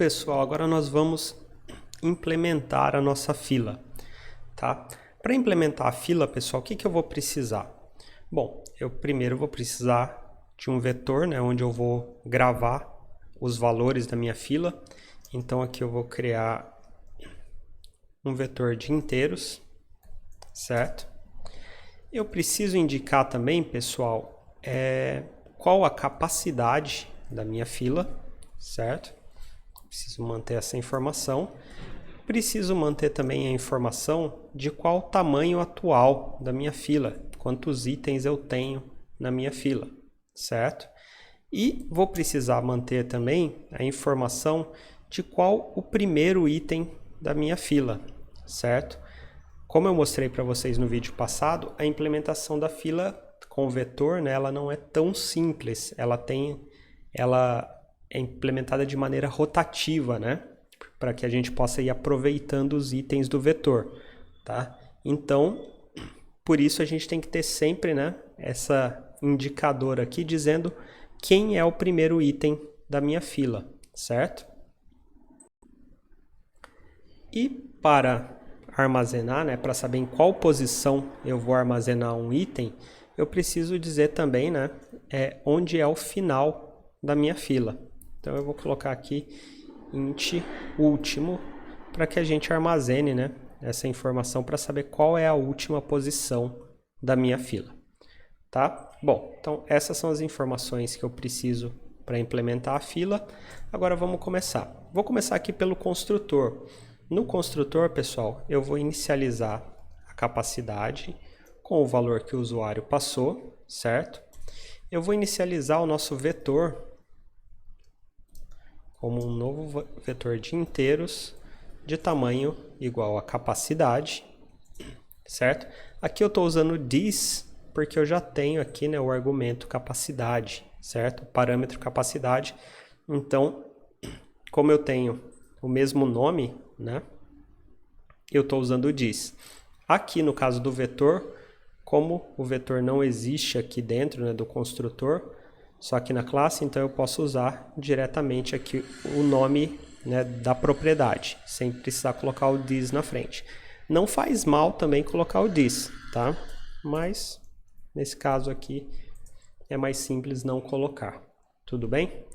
Pessoal, agora nós vamos implementar a nossa fila, tá? Para implementar a fila, pessoal, o que eu vou precisar? Bom, eu primeiro vou precisar de um vetor, né, onde eu vou gravar os valores da minha fila. Então aqui eu vou criar um vetor de inteiros, certo? Eu preciso indicar também, pessoal, qual a capacidade da minha fila, certo? Preciso manter essa informação. Preciso manter também a informação de qual o tamanho atual da minha fila, quantos itens eu tenho na minha fila, certo? E vou precisar manter também a informação de qual o primeiro item da minha fila, certo? Como eu mostrei para vocês no vídeo passado, a implementação da fila com o vetor, né, ela não é tão simples, ela é implementada de maneira rotativa, né? Para que a gente possa ir aproveitando os itens do vetor, tá? Então, por isso a gente tem que ter sempre, né, essa indicador aqui dizendo quem é o primeiro item da minha fila, certo? E para armazenar, né, para saber em qual posição eu vou armazenar um item, eu preciso dizer também, né, onde é o final da minha fila. Então eu vou colocar aqui int último para que a gente armazene, né, essa informação para saber qual é a última posição da minha fila, tá? Bom, então essas são as informações que eu preciso para implementar a fila. Agora vamos começar. Vou começar aqui pelo construtor. No construtor, pessoal, eu vou inicializar a capacidade com o valor que o usuário passou, certo? Eu vou inicializar o nosso vetor como um novo vetor de inteiros de tamanho igual a capacidade, certo? Aqui eu estou usando this porque eu já tenho aqui, né, o argumento capacidade, certo? O parâmetro capacidade. Então, como eu tenho o mesmo nome, né, eu estou usando o this. Aqui no caso do vetor, como o vetor não existe aqui dentro, né, do construtor, só aqui na classe, então eu posso usar diretamente aqui o nome, né, da propriedade, sem precisar colocar o this na frente. Não faz mal também colocar o this, tá? Mas nesse caso aqui é mais simples não colocar. Tudo bem?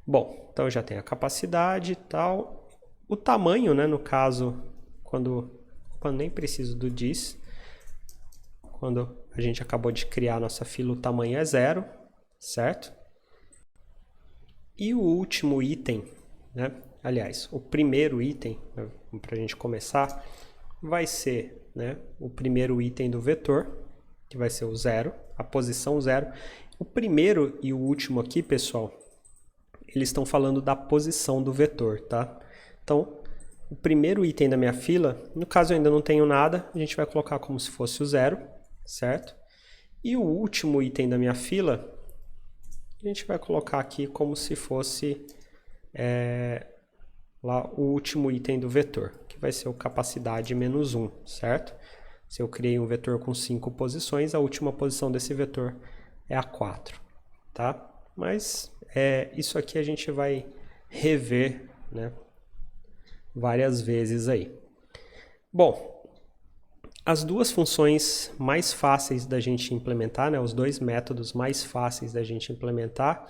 Bom, então eu já tenho a capacidade e tal. O tamanho, né, no caso, quando nem preciso do this, quando a gente acabou de criar a nossa fila, o tamanho é 0. Certo? E o último item, né? Aliás, o primeiro item, para a gente começar, vai ser, né, o primeiro item do vetor, que vai ser o 0, a posição 0. O primeiro e o último aqui, pessoal, eles estão falando da posição do vetor, tá? Então, o primeiro item da minha fila, no caso eu ainda não tenho nada, a gente vai colocar como se fosse o 0, certo? E o último item da minha fila, a gente vai colocar aqui como se fosse lá o último item do vetor, que vai ser o capacidade menos 1, certo? Se eu criei um vetor com 5 posições, a última posição desse vetor é a 4, tá? Mas isso aqui a gente vai rever, né, várias vezes aí. Bom, as duas funções mais fáceis da gente implementar, né, os dois métodos mais fáceis da gente implementar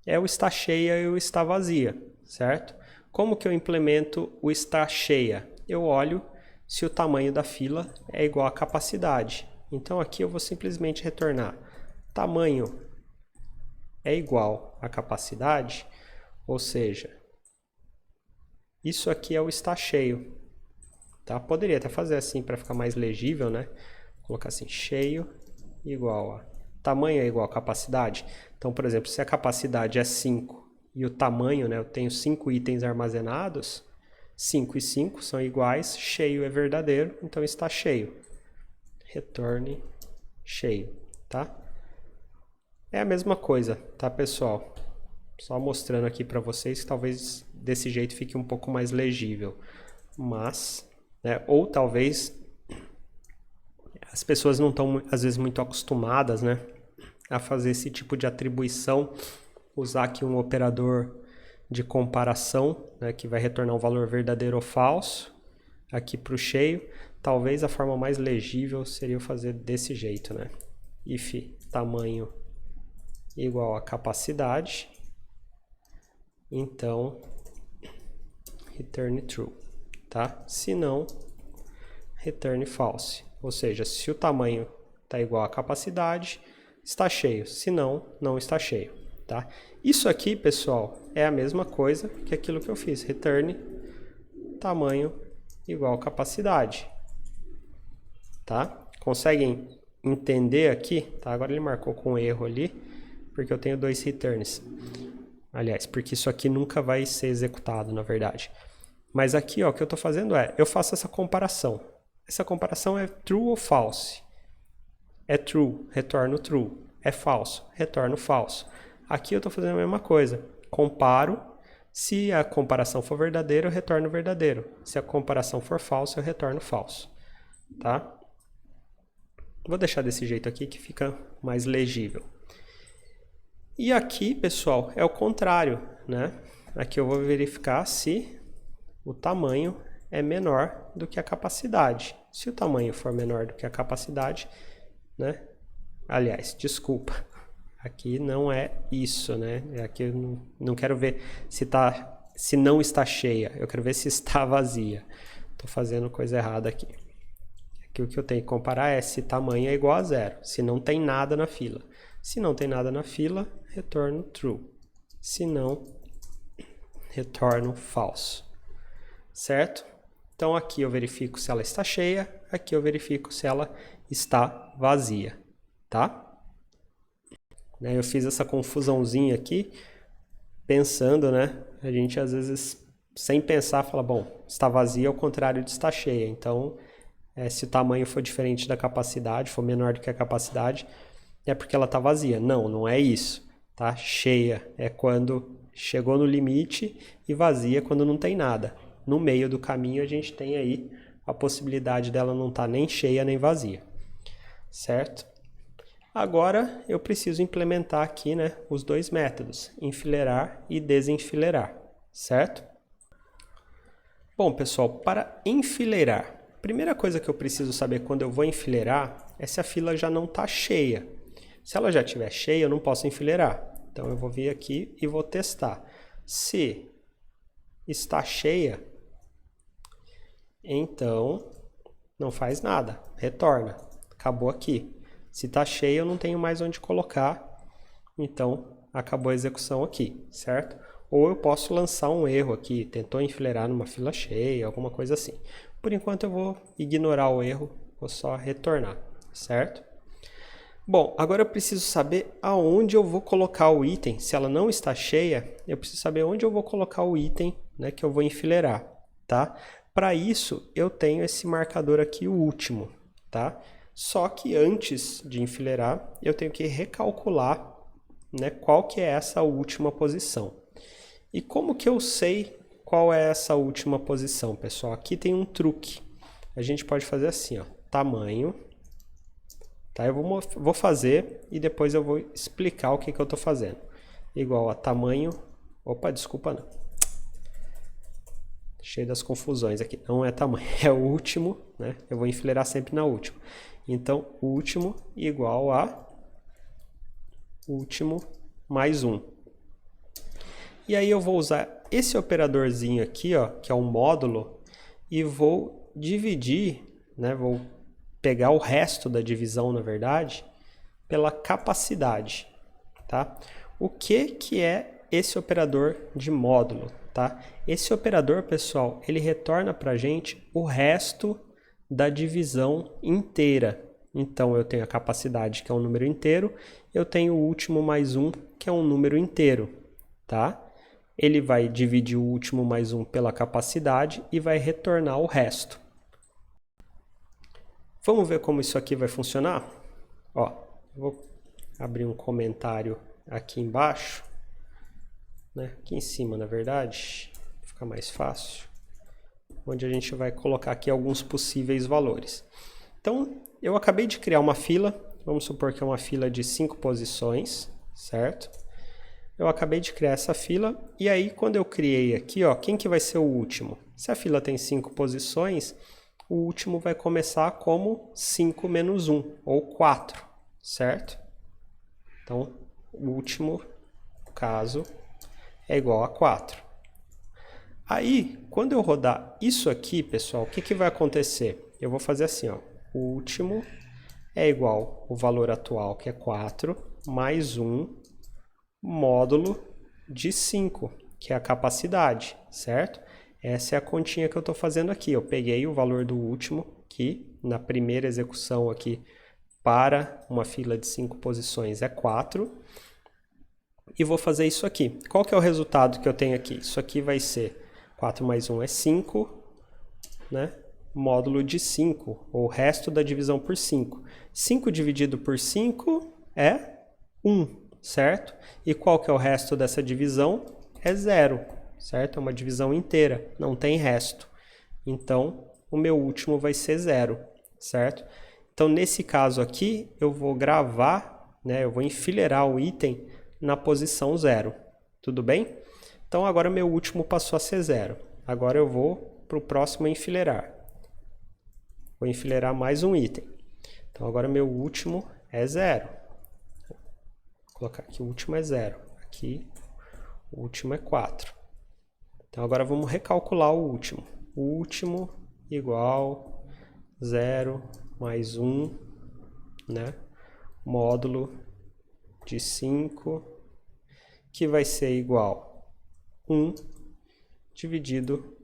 é o está cheia e o está vazia, certo? Como que eu implemento o está cheia? Eu olho se o tamanho da fila é igual à capacidade. Então aqui eu vou simplesmente retornar tamanho é igual à capacidade, ou seja, isso aqui é o está cheio. Tá? Poderia até fazer assim para ficar mais legível, né? Colocar assim, cheio igual a... Tamanho é igual a capacidade. Então, por exemplo, se a capacidade é 5 e o tamanho, né, eu tenho 5 itens armazenados, 5 e 5 são iguais, cheio é verdadeiro, então está cheio. Retorne cheio, tá? É a mesma coisa, tá, pessoal? Só mostrando aqui para vocês que talvez desse jeito fique um pouco mais legível. Mas... ou talvez as pessoas não estão, às vezes, muito acostumadas, né, a fazer esse tipo de atribuição, usar aqui um operador de comparação, né, que vai retornar um valor verdadeiro ou falso aqui para o cheio. Talvez a forma mais legível seria eu fazer desse jeito, né? If tamanho igual a capacidade, então return true, tá? Se não, return false. Ou seja, se o tamanho está igual à capacidade, está cheio. Se não, não está cheio, tá? Isso aqui, pessoal, é a mesma coisa que aquilo que eu fiz. Return tamanho igual à capacidade, tá? Conseguem entender aqui? Tá? Agora ele marcou com erro ali, porque eu tenho 2 returns. Aliás, porque isso aqui nunca vai ser executado, na verdade. Mas aqui, ó, o que eu estou fazendo eu faço essa comparação. Essa comparação é true ou false. É true, retorno true. É falso, retorno falso. Aqui eu estou fazendo a mesma coisa. Comparo. Se a comparação for verdadeira, eu retorno verdadeiro. Se a comparação for falsa, eu retorno falso. Tá? Vou deixar desse jeito aqui que fica mais legível. E aqui, pessoal, é o contrário, né? Aqui eu vou verificar se o tamanho é menor do que a capacidade. Se o tamanho for menor do que a capacidade, né? Aliás, desculpa. Aqui não é isso, né? Aqui eu não quero ver se não está cheia. Eu quero ver se está vazia. Estou fazendo coisa errada aqui. Aqui o que eu tenho que comparar é se tamanho é igual a 0. Se não tem nada na fila. Se não tem nada na fila, retorno true. Se não, retorno falso. Certo? Então aqui eu verifico se ela está cheia. Aqui eu verifico se ela está vazia. Tá? Eu fiz essa confusãozinha aqui, pensando, né? A gente às vezes, sem pensar, fala, bom, está vazia ao contrário de está cheia. Então, se o tamanho for diferente da capacidade, for menor do que a capacidade, é porque ela está vazia. Não, não é isso. Tá? Cheia é quando chegou no limite e vazia quando não tem nada. No meio do caminho a gente tem aí a possibilidade dela não estar nem cheia nem vazia. Certo? Agora eu preciso implementar aqui, né, os 2 métodos, enfileirar e desenfileirar, certo? Bom, pessoal, para enfileirar, a primeira coisa que eu preciso saber quando eu vou enfileirar é se a fila já não está cheia. Se ela já estiver cheia, eu não posso enfileirar. Então eu vou vir aqui e vou testar. Se está cheia, então não faz nada, retorna, acabou aqui. Se está cheio, eu não tenho mais onde colocar, então acabou a execução aqui, certo? Ou eu posso lançar um erro aqui, tentou enfileirar numa fila cheia, alguma coisa assim. Por enquanto eu vou ignorar o erro, vou só retornar, certo? Bom, agora eu preciso saber aonde eu vou colocar o item. Se ela não está cheia, eu preciso saber onde eu vou colocar o item, né, que eu vou enfileirar, tá? Para isso, eu tenho esse marcador aqui, o último, tá? Só que antes de enfileirar, eu tenho que recalcular, né, qual que é essa última posição. E como que eu sei qual é essa última posição, pessoal? Aqui tem um truque. A gente pode fazer assim, ó, tamanho. Tá? Eu vou fazer e depois eu vou explicar o que eu estou fazendo. Igual a tamanho... Opa, desculpa não. Cheio das confusões aqui. Não é tamanho, é o último, né? Eu vou enfileirar sempre na última. Então, último igual a último mais 1. E aí eu vou usar esse operadorzinho aqui, ó, que é um módulo, e vou dividir, né? Vou pegar o resto da divisão, na verdade, pela capacidade, tá? O que é esse operador de módulo, tá? Esse operador, pessoal, ele retorna para a gente o resto da divisão inteira. Então, eu tenho a capacidade, que é um número inteiro, eu tenho o último mais 1, que é um número inteiro, tá? Ele vai dividir o último mais 1 pela capacidade e vai retornar o resto. Vamos ver como isso aqui vai funcionar? Ó, vou abrir um comentário aqui embaixo, né? Aqui em cima, na verdade, fica mais fácil, onde a gente vai colocar aqui alguns possíveis valores. Então, eu acabei de criar uma fila, vamos supor que é uma fila de 5 posições, certo? eu acabei de criar essa fila, e aí quando eu criei aqui, ó, quem que vai ser o último? Se a fila tem 5 posições, o último vai começar como 5 menos 1, ou 4, certo? Então, o último caso é igual a 4. Aí, quando eu rodar isso aqui, pessoal, o que que vai acontecer? Eu vou fazer assim, ó, o último é igual ao valor atual, que é 4, mais 1 módulo de 5, que é a capacidade, certo? Essa é a continha que eu estou fazendo aqui. Eu peguei o valor do último, que na primeira execução aqui, para uma fila de 5 posições é 4, e vou fazer isso aqui. Qual que é o resultado que eu tenho aqui? Isso aqui vai ser 4 mais 1 é 5, né? Módulo de 5, ou resto da divisão por 5. 5 dividido por 5 é 1, certo? E qual que é o resto dessa divisão? É 0, certo? É uma divisão inteira, não tem resto. Então, o meu último vai ser 0, certo? Então, nesse caso aqui, eu vou gravar, né? Eu vou enfileirar o item na posição 0, tudo bem? Então, agora meu último passou a ser 0. Agora eu vou para o próximo enfileirar. Vou enfileirar mais um item. Então, agora meu último é 0. Vou colocar aqui, o último é 0. Aqui, o último é 4. Então, agora vamos recalcular o último. O último igual 0 mais 1, né? Módulo de 5, que vai ser igual 1 dividido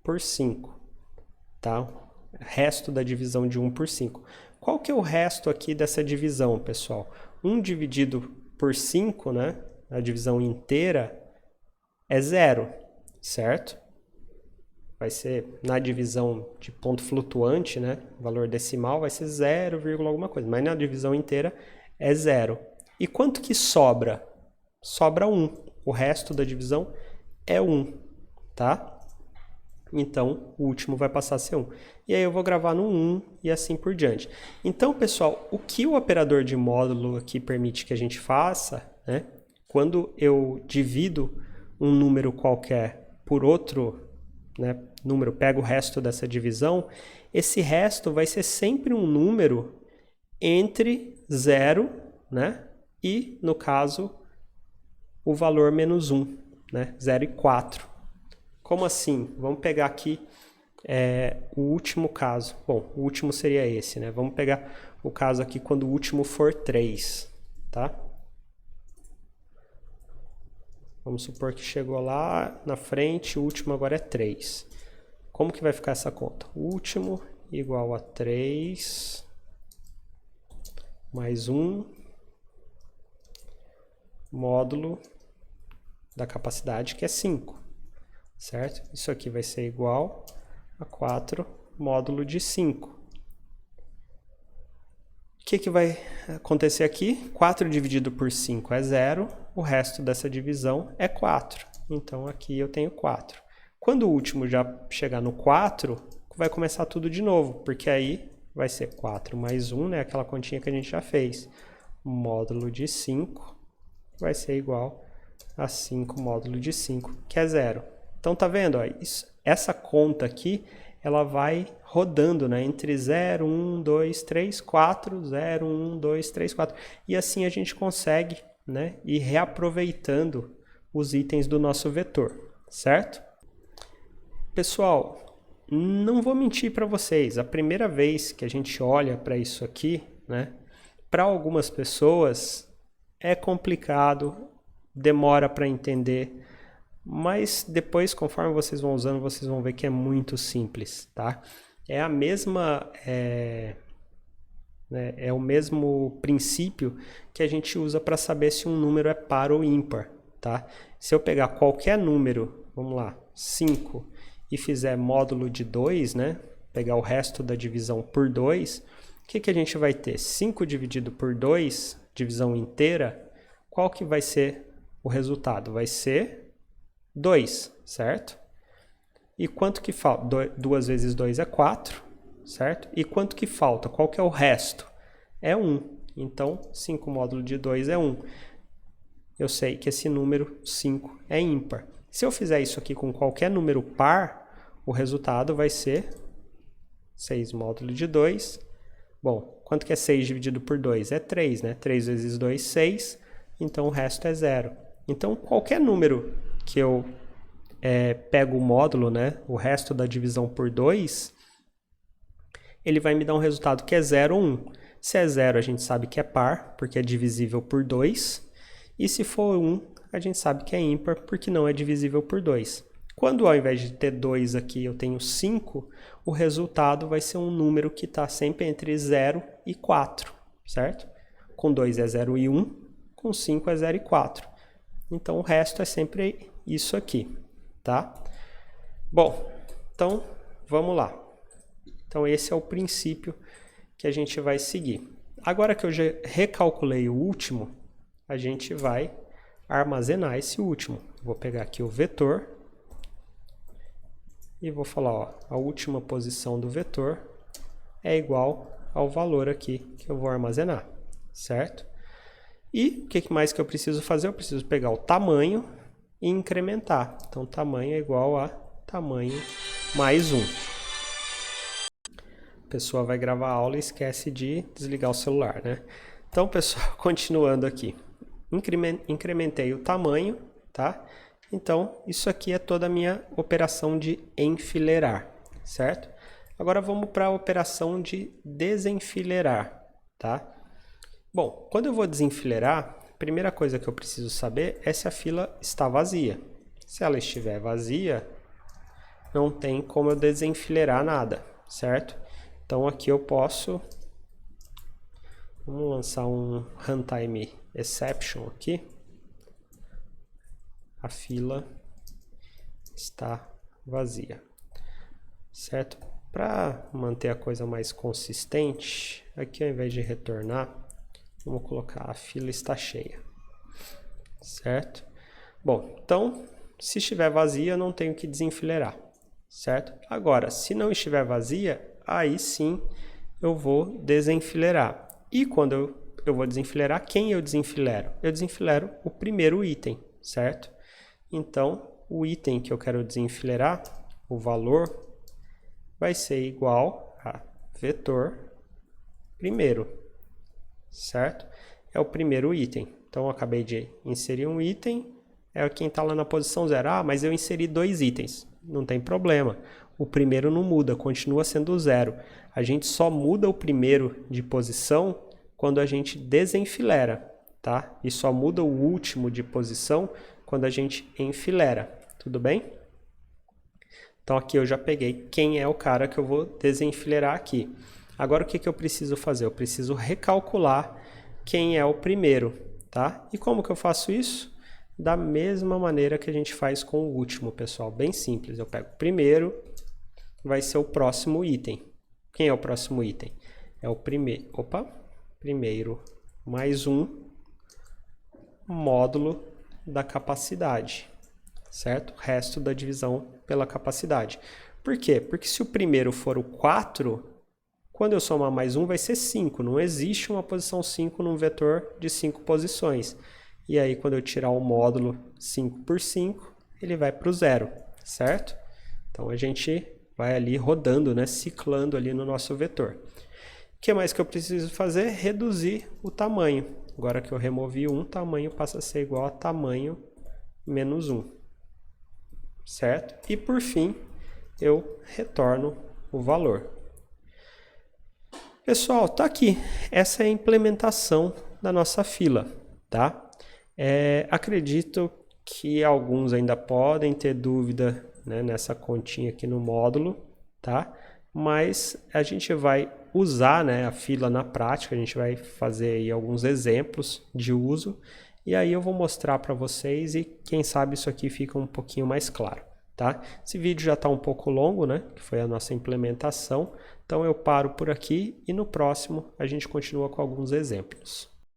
por 5, tá? Resto da divisão de 1 por 5. Qual que é o resto aqui dessa divisão, pessoal? 1 dividido por 5, né? A divisão inteira é 0, certo? Vai ser na divisão de ponto flutuante, né? Valor decimal vai ser 0, alguma coisa, mas na divisão inteira é 0. E quanto que sobra? Sobra 1. O resto da divisão é 1, tá? Então, o último vai passar a ser 1. E aí eu vou gravar no 1 e assim por diante. Então, pessoal, o que o operador de módulo aqui permite que a gente faça, né? Quando eu divido um número qualquer por outro, né, número, pego o resto dessa divisão, esse resto vai ser sempre um número entre 0, né, e, no caso, o valor menos 1, né, 0 e 4. Como assim? Vamos pegar aqui o último caso. Bom, o último seria esse, né? Vamos pegar o caso aqui quando o último for 3, tá? Vamos supor que chegou lá na frente, o último agora é 3. Como que vai ficar essa conta? Último igual a 3 mais 1 módulo da capacidade, que é 5, certo? Isso aqui vai ser igual a 4 módulo de 5. O que vai acontecer aqui? 4 dividido por 5 é 0, o resto dessa divisão é 4. Então, aqui eu tenho 4. Quando o último já chegar no 4, vai começar tudo de novo, porque aí vai ser 4 mais 1, né? Aquela continha que a gente já fez. Módulo de 5 vai ser igual a 5 módulo de 5, que é 0. Então, tá vendo? Ó, essa conta aqui, ela vai rodando, né, entre 0, 1, 2, 3, 4, 0, 1, 2, 3, 4. E assim a gente consegue, né, ir reaproveitando os itens do nosso vetor, certo? Pessoal, não vou mentir para vocês, a primeira vez que a gente olha para isso aqui, né, para algumas pessoas é complicado, demora para entender, mas depois, conforme vocês vão usando, vocês vão ver que é muito simples, tá? É a mesma, é o mesmo princípio que a gente usa para saber se um número é par ou ímpar, tá? Se eu pegar qualquer número, vamos lá, 5, e fizer módulo de 2, né? Pegar o resto da divisão por 2, o que a gente vai ter? 5 dividido por 2, divisão inteira, qual que vai ser o resultado? Vai ser 2, certo? E quanto que falta? 2 vezes 2 é 4, certo? E quanto que falta? Qual que é o resto? É 1. Então, 5 módulo de 2 é 1. eu sei que esse número 5 é ímpar. Se eu fizer isso aqui com qualquer número par, o resultado vai ser 6 módulo de 2. Bom, quanto que é 6 dividido por 2? É 3, né? 3 vezes 2, 6. Então, o resto é 0. Então, qualquer número que eu pego o módulo, né? O resto da divisão por 2, ele vai me dar um resultado que é 0 ou 1. Se é 0, a gente sabe que é par, porque é divisível por 2. E se for 1, a gente sabe que é ímpar, porque não é divisível por 2. Quando ao invés de ter 2 aqui eu tenho 5, o resultado vai ser um número que está sempre entre 0 e 4, certo? Com 2 é 0 e 1, com 5 é 0 e 4. Então o resto é sempre isso aqui, tá? Bom, então vamos lá. Então esse é o princípio que a gente vai seguir. Agora que eu já recalculei o último, a gente vai armazenar esse último. Vou pegar aqui o vetor e vou falar, ó, a última posição do vetor é igual ao valor aqui que eu vou armazenar, certo? E o que mais que eu preciso fazer? Eu preciso pegar o tamanho e incrementar. Então, tamanho é igual a tamanho mais 1. A pessoa vai gravar a aula e esquece de desligar o celular, né? Então, pessoal, continuando aqui. Incrementei o tamanho, tá? Então, isso aqui é toda a minha operação de enfileirar, certo? Agora vamos para a operação de desenfileirar, tá? Bom, quando eu vou desenfileirar, a primeira coisa que eu preciso saber é se a fila está vazia. Se ela estiver vazia, não tem como eu desenfileirar nada, certo? Então aqui eu posso... Vamos lançar um runtime exception aqui. A fila está vazia, certo? Para manter a coisa mais consistente, aqui ao invés de retornar, vamos colocar a fila está cheia, certo? Bom, então, se estiver vazia, eu não tenho que desenfileirar, certo? Agora, se não estiver vazia, aí sim eu vou desenfileirar. E quando eu vou desenfileirar, quem eu desenfileiro? Eu desenfileiro o primeiro item, certo? Então, o item que eu quero desenfileirar, o valor, vai ser igual a vetor primeiro, certo? É o primeiro item. Então, eu acabei de inserir um item, é quem está lá na posição 0. Ah, mas eu inseri 2 itens. Não tem problema. O primeiro não muda, continua sendo 0. A gente só muda o primeiro de posição quando a gente desenfileira, tá? E só muda o último de posição quando a gente enfileira, tudo bem? Então aqui eu já peguei quem é o cara que eu vou desenfileirar aqui. Agora o que eu preciso fazer? Eu preciso recalcular quem é o primeiro, tá? E como que eu faço isso? Da mesma maneira que a gente faz com o último, pessoal, bem simples. Eu pego o primeiro, vai ser o próximo item. Quem é o próximo item? É o primeiro, primeiro mais 1 módulo da capacidade, certo? O resto da divisão pela capacidade. Por quê? Porque se o primeiro for o 4, quando eu somar mais 1 vai ser 5. Não existe uma posição 5 num vetor de 5 posições. E aí quando eu tirar o módulo 5 por 5, ele vai para o 0, certo? Então a gente vai ali rodando, né? Ciclando ali no nosso vetor. O que mais que eu preciso fazer? Reduzir o tamanho. Agora que eu removi 1, tamanho passa a ser igual a tamanho menos 1, certo? E por fim, eu retorno o valor. Pessoal, tá aqui. Essa é a implementação da nossa fila, tá? Acredito que alguns ainda podem ter dúvida, né, nessa continha aqui no módulo, tá? Mas a gente vai usar, né, a fila na prática, a gente vai fazer aí alguns exemplos de uso e aí eu vou mostrar para vocês e quem sabe isso aqui fica um pouquinho mais claro, tá? Esse vídeo já está um pouco longo, né, que foi a nossa implementação, então eu paro por aqui e no próximo a gente continua com alguns exemplos.